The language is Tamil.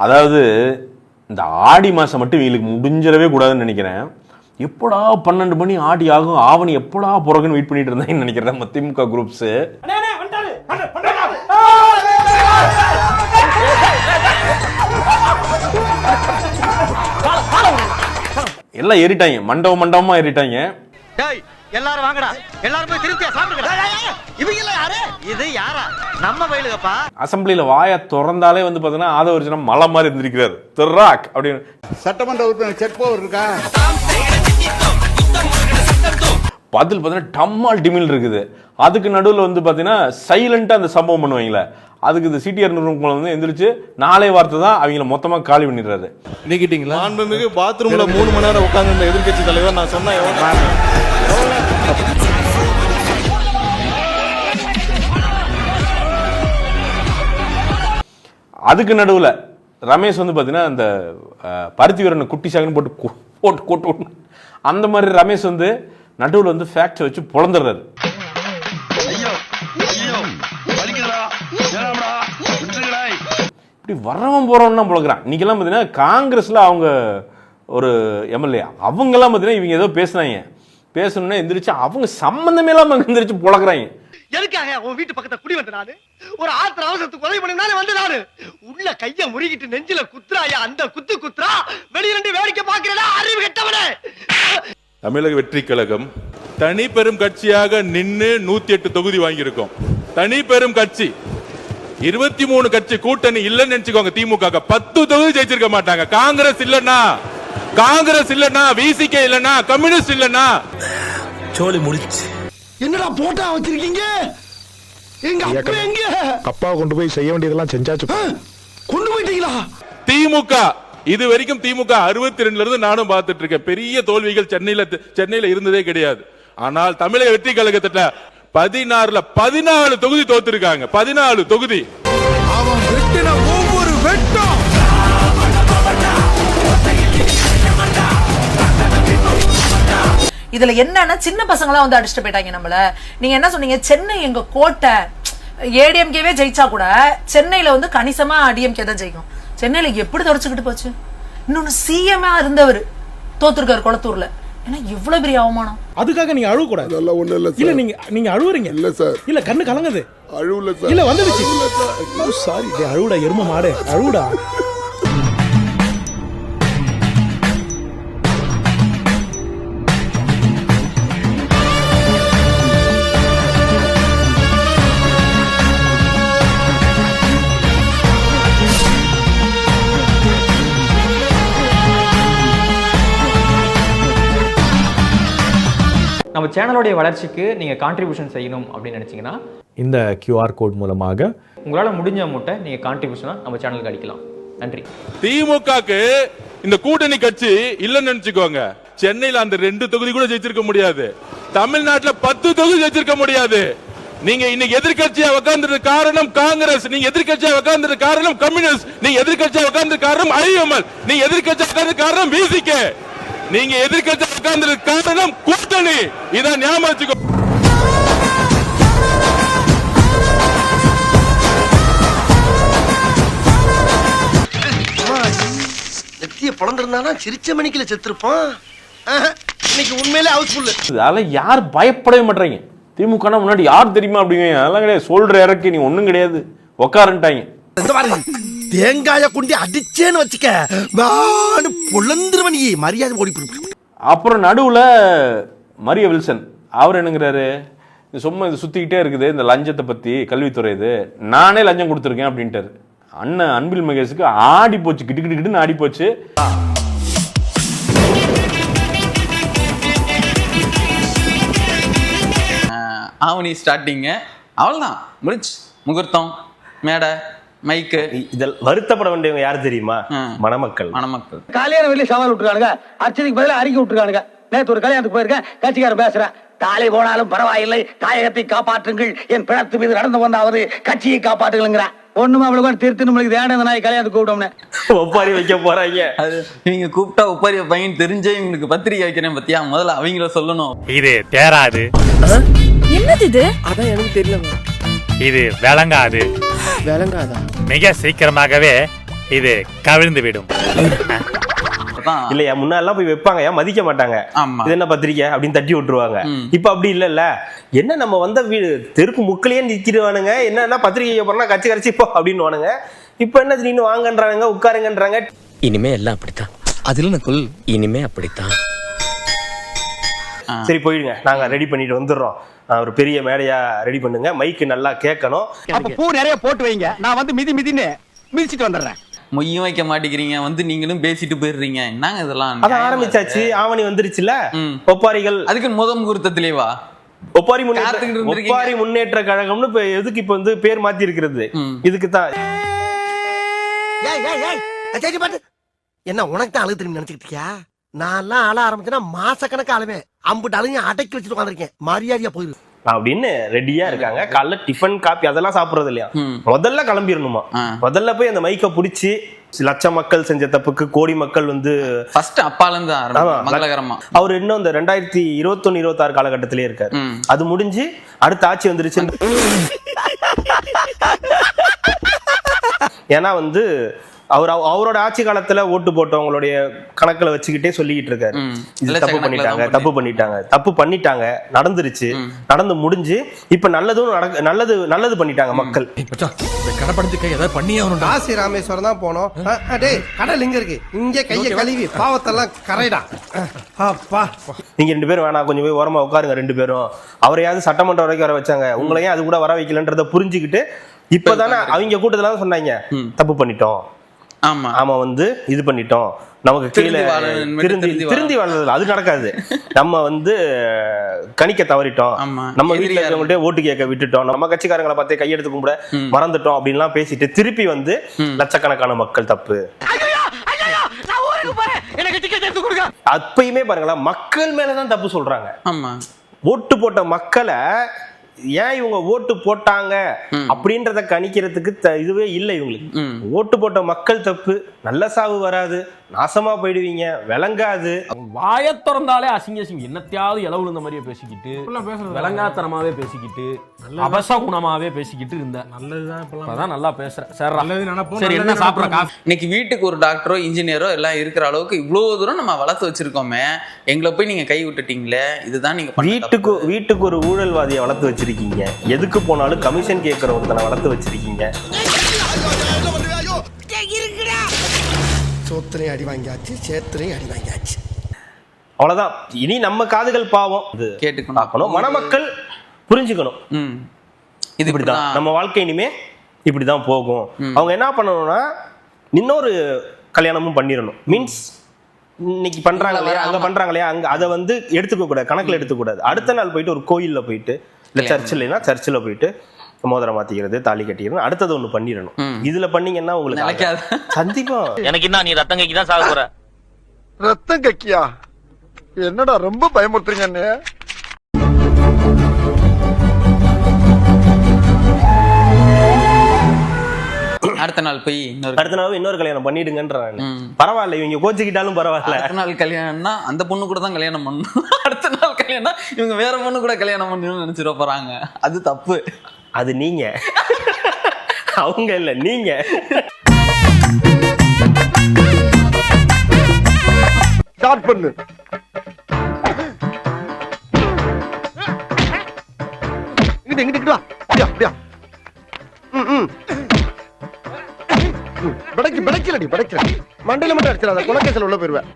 அதாவது இந்த ஆடி மாதம் மட்டும் இவங்களுக்கு முடிஞ்சிடவே கூடாதுன்னு நினைக்கிறேன். எப்படா 12 மணி ஆடி ஆகும், ஆவணி எப்படா பிறகுன்னு வெயிட் பண்ணிட்டு இருந்தேன்னு நினைக்கிறேன் திமுக குரூப்ஸ். எல்லாம் ஏறிட்டாங்க, மண்டபமா ஏறிட்டாங்க. எல்லாரும் வாங்கடா, எல்லாரும் போய் திருப்தியா சாப்பிடுங்க. இவங்க எல்லாம் யாரு? இது யாரா? நம்ம வயலுகப்பா. அசம்பிளியில வாயை திறந்தாலே வந்து பாத்தீங்கன்னா ஆதவர்ஜனம் மலை மாதிரி இருந்திருக்கிறார். திராக் அப்படின்னு சட்டமன்ற உறுப்பினர் செட்போவர் இருக்கா? பதில் பார்த்தீங்கன்னா டம்மால் டிமில் இருக்குது. அதுக்கு நடுவில் வந்து பார்த்தீங்கன்னா சைலண்டாக அந்த சம்பவம் பண்ணுவாங்களே, அதுக்கு இந்த சிடிஆர் நிறுவனம் வந்து எந்திரிச்சு 4 வார்த்தை தான் அவங்கள மொத்தமாக காலி பண்ணிடுறாரு. நீக்கிட்டீங்களா? மாண்புமிகு பாத்ரூம்ல 3 மணி நேரம் உட்கார்ந்து எதிர்கட்சி தலைவர் நான் சொன்னா அதுக்கு நடுவில் ரமேஷ் வந்து பார்த்தீங்கன்னா அந்த பருத்தி வீரனை குட்டி சாகன்னு போட்டு அந்த மாதிரி ரமேஷ் வந்து நடுவில் வந்து ஃபேக்ட்ஸ் வச்சு பொழந்துடுறாரு. இப்படி வரவன் போறவன் பொழக்கிறான். இன்னைக்கெல்லாம் பார்த்தீங்கன்னா காங்கிரஸ்ல அவங்க ஒரு எம்எல்ஏ அவங்கெல்லாம் பார்த்தீங்கன்னா இவங்க ஏதோ பேசணும்னா எந்திரிச்சு அவங்க சம்பந்தமே இல்லாம எந்திரிச்சு பொழக்கிறாங்க. எதுக்காக உன் வீட்டு பக்கத்துல குடி வந்த நானு ஒரு ஆத்திர அவசரத்துக்கு உதவி பண்ணி வந்து நானு உள்ள கைய முறுகிட்டு நெஞ்சில குத்துறாயா, அந்த குத்துறா வெளியில வேடிக்கை பாக்குறா அறிவு கெட்டவனே. தமிழக வெற்றி கழகம் தனி பெரும் கட்சியாக நின்று 108 தொகுதி வாங்கியிருக்கோம். தனி பெரும் கட்சி 23 கட்சி கூட்டணி இல்லன்னு நினைச்சுக்கோங்க. திமுக 10 தொகுதி ஜெயிச்சிருக்க மாட்டாங்க. காங்கிரஸ் இல்லன்னா விசிகே இல்லன்னா கம்யூனிஸ்ட் இல்லன்னா சோலி முடிச்சு. என்னடா போட்டா வச்சிருக்கீங்க? எங்க அப்பா எங்க? அப்பா கொண்டு போய் செய்ய வேண்டியதெல்லாம் செஞ்சாச்சு. கொண்டு போயிட்டீங்களா? திமுக இது வரைக்கும் திமுக 62ல இருந்து நானும் பார்த்துட்டு இருக்கேன். பெரிய தோல்விகள் சென்னையில இருந்ததே கிடையாது. ஆனால் தமிழக வெற்றி கழகத்துல 16ல 14 தொகுதி தோத்துருக்காங்க. 14 தொகுதி. அவன் வெட்டின ஒவ்வொரு வெட்டம் இதுல என்னன்னா சின்ன பசங்களா வந்து அடிச்சுட்டு போயிட்டாங்க நம்மள. நீங்க என்ன சொன்னீங்க, சென்னை எங்க கோட்டை, ஏடிஎம்கேவே ஜெயிச்சா கூட சென்னையில வந்து கணிசமா டிஎம்கே தான் ஜெயிக்கும். சென்னையில எப்படி தொடச்சுக்கிட்டு போச்சு. இன்னொன்னு சிஎம் இருந்தவர் தோத்துருக்காரு கொளத்தூர்ல. ஏன்னா எவ்வளவு பெரிய அவமானம். அதுக்காக நீங்க அழுவ கூடாது. அதெல்லாம் ஒண்ணு இல்ல இல்ல, நீங்க அழுவுறீங்க. இல்ல சார், இல்ல கண்ணு கலங்குது. அழுவல சார். இல்ல வந்துடுச்சு. சாரி, அழுவுடா எரும மாடு, அழுவுடா. நம்ம சேனலோடைய வளர்ச்சிக்கு நீங்கள் கான்ட்ரிபியூஷன் செய்யணும் அப்படின்னு நினச்சிங்கன்னா இந்த QR கோட் மூலமாக உங்களால் முடிஞ்ச அமௌண்ட்டை நீங்கள் கான்ட்ரிபியூஷனாக நம்ம சேனலுக்கு அடிக்கலாம். நன்றி. திமுகக்கு இந்த கூட்டணி கட்சி இல்லன்னு நினைச்சுக்கோங்க. சென்னையில அந்த 2 தொகுதி கூட ஜெயிச்சிருக்க முடியாது. தமிழ்நாட்டுல 10 தொகுதி ஜெயிச்சிருக்க முடியாது. நீங்க இன்னைக்கு எதிர்கட்சியா உட்கார்ந்து காரணம் காங்கிரஸ், நீங்க எதிர்கட்சியா உட்கார்ந்து காரணம் கம்யூனிஸ்ட், நீங்க எதிர்கட்சியா உட்கார்ந்து காரணம் ஐஎம்எல், நீங்க எதிர்கட்சியா உட்கார்ந்து காரணம் விசிகே, நீங்க எதிர்கட்சி உட்கார்ந்து காரணம் கூட்டணி. இதான் ஞாபகம் வச்சுக்கோ. நெத்திய பொளந்திருந்தானா சிரிச்ச மணிக்குல செத்துருப்பான். இன்னைக்கு உண்மையிலே ஹவுஸ்ஃபுல். அதெல்லாம் யார் பயப்படவே மாட்டாங்க. திமுக முன்னாடி யார் தெரியுமா அப்படிங்க. அதெல்லாம் கிடையாது. சொல்ற இறக்கி நீ ஒண்ணும் கிடையாது, உக்காரன்ட்டாங்க. தேங்காய குண்டி அடிச்சேன்னு வச்சுக்க பொழந்துருவன் மரியாதை ஓடி. அப்புறம் நடுவுல மரிய வில்சன் அவர் என்னங்கிறாரு, சும்மா இது சுத்திக்கிட்டே இருக்குது இந்த லஞ்சத்தை பத்தி, கல்வித்துறை இது நானே லஞ்சம் கொடுத்துருக்கேன் அப்படின்ட்டாரு. அண்ணன் அன்பில் மகேஷுக்கு ஆடி போச்சு, கிட்டுக்கிட்டு ஆடி போச்சு. ஆவணி ஸ்டார்டிங்கு அவ்வளோதான் முடிச்சு. முகூர்த்தம், மேடை, மைக்கு. இதில் வருத்தப்பட வேண்டியவங்க யார் தெரியுமா? மணமக்கள். கல்யாண வெளியே சவால் விட்டுருக்கானுங்க, அர்ச்சனைக்கு பதிலாக அறிக்கை விட்டுருக்கானுங்க. நேற்று ஒரு கல்யாணத்துக்கு போயிருக்கேன், கட்சிக்காரன் பேசுறேன், தாலி போனாலும் பரவாயில்லை, தாயகத்தை காப்பாற்றுங்கள், என் பிணத்து மீது நடந்து வந்தாவது கட்சியை காப்பாற்றுங்கிறேன். ஒண்ணுமே அவ்வளவு திருத்து நம்மளுக்கு தேட நாய் கல்யாணத்துக்கு கூப்பிட்டோம்னு ஒப்பாரி வைக்க போறாங்க. அது நீங்க கூப்பிட்டா ஒப்பாரி பையன் தெரிஞ்சே இவங்களுக்கு பத்திரிகை வைக்கிறேன் பத்தியா, முதல்ல அவங்கள சொல்லணும். இது தேராது. என்னது இது? அதான் எனக்கு தெரியல. இது விளங்காது. விளங்காதா? மிக சீக்கிரமாகவே இது கவிழ்ந்து விடும். அதான். இல்லையா முன்னாடிலாம் போய் வைப்பாங்க, மதிக்க மாட்டாங்க. ஆமா. இது என்ன பத்திரிக்கை அப்படின்னு தட்டி விட்டுருவாங்க. இப்ப அப்படி இல்லல்ல, என்ன நம்ம வந்த வீடு தெருக்கு முக்கிலேயே நிக்கிடுவானுங்க, என்ன பத்திரிக்கை போறோம்னா கட்சி கரைச்சி போ அப்படின்னு வானுங்க. இப்ப என்ன திடீர்னு வாங்கன்றாங்க, உட்காருங்கன்றாங்க. இனிமே எல்லாம் அப்படித்தான். அதுல நக்குல் இனிமே அப்படித்தான். சரி போயிடுங்க, நாங்க ரெடி பண்ணிட்டு வந்துடுறோம். ஒரு பெரிய மேடையா ரெடி பண்ணுங்க, மைக்கு நல்லா கேட்கணும். அப்ப பூ நிறைய போட்டு வைங்க, நான் வந்து மிதின்னு மிதிச்சிட்டு வந்துடுறேன். மொய்யும் வைக்க மாட்டேங்கிறீங்க, வந்து நீங்களும் பேசிட்டு போயிடுறீங்க. என்னங்க இதெல்லாம்? அதான் ஆரம்பிச்சாச்சு, ஆவணி வந்துருச்சுல. ஒப்பாரிகள் அதுக்கு முகூர்த்தத்திலேவா ஒப்பாரி முன்னேற்ற கழகம்னு இப்ப எதுக்கு இப்ப வந்து பேர் மாத்தி இருக்கிறது இதுக்கு தான். என்ன உனக்கு தான் அழுது திரும்பி நினைச்சுக்கிட்டு இருக்கியா? நான் எல்லாம் அழ ஆரம்பிச்சேன்னா மாசக்கணக்கு அழுவேன். அம்புட்டு அழுங்க அடக்கி வச்சுட்டு உட்காந்துருக்கேன். மரியாதையா போயிரு அப்படின்னு ரெடியா இருக்காங்க. காலைல டிஃபன் காப்பி அதெல்லாம் சாப்பிடுறது இல்லையா, முதல்ல கிளம்பிடணுமா. முதல்ல போய் அந்த மைக்க புடிச்சு லட்சம் மக்கள் செஞ்ச தப்புக்கு கோடி மக்கள் வந்து அப்பால இருந்து மங்களகரமா அவர் இன்னும் இந்த 2021-26 காலகட்டத்திலே இருக்காரு. அது முடிஞ்சு அடுத்த ஆட்சி வந்துருச்சு. ஏன்னா வந்து அவரோட ஆட்சி காலத்துல ஓட்டு போட்டவங்களுடைய கணக்குல வச்சுக்கிட்டே சொல்லிக்கிட்டு இருக்காரு, தப்பு பண்ணிட்டாங்க நடந்துருச்சு, நடந்து முடிஞ்சு இப்ப நல்லது பண்ணிட்டாங்க மக்கள். காசி ராமேஸ்வரம் தான் போனோம். கடல் இங்க இருக்கு, இங்க கைய கழுவி பாவத்தெல்லாம் கரைடா. நீங்க 2 பேரும் வேணா, கொஞ்சம் போய் ஓரமா உட்காருங்க 2 பேரும். அவரையாவது சட்டமன்றம் வரைக்கும் வர வச்சாங்க, உங்களையும் அது கூட வர வைக்கலன்றத புரிஞ்சுக்கிட்டு இப்பதானே அவங்க கூட்டத்துல சொன்னாங்க தப்பு பண்ணிட்டோம், ஆமா வந்து இது பண்ணிட்டோம், நமக்கு கீழே திருந்தி வாழ்றது அது நடக்காது, நம்ம வந்து கணிக்க தவறிட்டோம், நம்ம வீட்டுல இருக்கவங்கள்ட்ட ஓட்டு கேட்க விட்டுட்டோம், நம்ம கட்சிக்காரங்களை பார்த்தே கையெடுத்து கும்பிட மறந்துட்டோம் அப்படின்லாம் பேசிட்டு திருப்பி வந்து லட்சக்கணக்கான மக்கள் தப்பு. அப்பயுமே பாருங்களேன், மக்கள் மேலதான் தப்பு சொல்றாங்க. ஓட்டு போட்ட மக்களை ஏன் இவங்க ஓட்டு போட்டாங்க அப்படின்றத கணிக்கிறதுக்கு இதுவே இல்லை இவங்களுக்கு. ஓட்டு போட்ட மக்கள் தப்பு, நல்ல சாவு வராது, நாசமா போயிடுவீங்க, விளங்காது. வாய திறந்தாலே அசிங்க என்னத்தையாவது இளவு இந்த மாதிரியே பேசிக்கிட்டு, விளங்காத்தனமாவே பேசிக்கிட்டு, அபசகுணமாவே பேசிக்கிட்டு இருந்த நல்லதுதான். நல்லா பேசுறேன். சரி என்ன சாப்பிட்ற? இன்னைக்கு வீட்டுக்கு ஒரு டாக்டரோ இன்ஜினியரோ எல்லாம் இருக்கிற அளவுக்கு இவ்வளவு தூரம் நம்ம வளர்த்து வச்சிருக்கோமே, எங்களை போய் நீங்க கை விட்டுட்டீங்களே, இதுதான் நீங்க வீட்டுக்கு ஒரு ஊழல்வாதியை வளர்த்து வச்சிருக்கீங்க, எதுக்கு போனாலும் கமிஷன் கேட்கிற ஒருத்தனை வளர்த்து வச்சிருக்கீங்க. சோத்திரை அடி வாங்கியாச்சு, சேத்திரை அடி வாங்கியாச்சு. அவ்வளவுதான். இனி நம்ம காதுகள் பாவம் கேட்டுக்கணும், மணமக்கள் புரிஞ்சுக்கணும். இப்படிதான் நம்ம வாழ்க்கை இனிமே இப்படிதான் போகும். அவங்க என்ன பண்ணணும்னா இன்னொரு கல்யாணமும் பண்ணிடணும். மீன்ஸ் இன்னைக்கு பண்றாங்க இல்லையா, அங்க பண்றாங்க இல்லையா, அங்க அதை வந்து எடுத்துக்க கூடாது, கணக்குல எடுத்துக்க கூடாது. அடுத்த நாள் போயிட்டு ஒரு கோயில்ல போயிட்டு, இல்ல சர்ச்சில் போயிட்டு மோதிரம் மாத்திக்கிறது, தாலி கட்டிக்கிறது, அடுத்தது ஒண்ணு பண்ணிடணும். இதுல பண்ணீங்கன்னா உங்களுக்கு சந்திப்பா எனக்கு என்ன, நீ ரத்தம் கக்கி தான் சாக போற. ரத்தம் கக்கியா? என்னடா ரொம்ப பயமுறுத்துறீங்க அண்ணே. அடுத்த நாள் போய் இன்னொரு கல்யாணம் பண்ணிடுங்கன்றாங்க. பரவாயில்ல, இவங்க கோச்சிக்கிட்டாலும் பரவாயில்ல. அடுத்த நாள் கல்யாணம்னா அந்த பொண்ணு கூட தான் கல்யாணம் பண்ணணும். அடுத்த நாள் கல்யாணம் இவங்க வேற பொண்ணு கூட கல்யாணம் பண்ணணும்னு நினைச்சிட போறாங்க. அது தப்பு. அது நீங்க, அவங்க இல்ல, நீங்க. ஸ்டார்ட் பண்ணு. இங்கிட்டு வா. அப்படியா? படைக்கல மண்டையில மட்டும் அடிச்சிடாத, குலக்கேசல் உள்ள போயிருவேன்.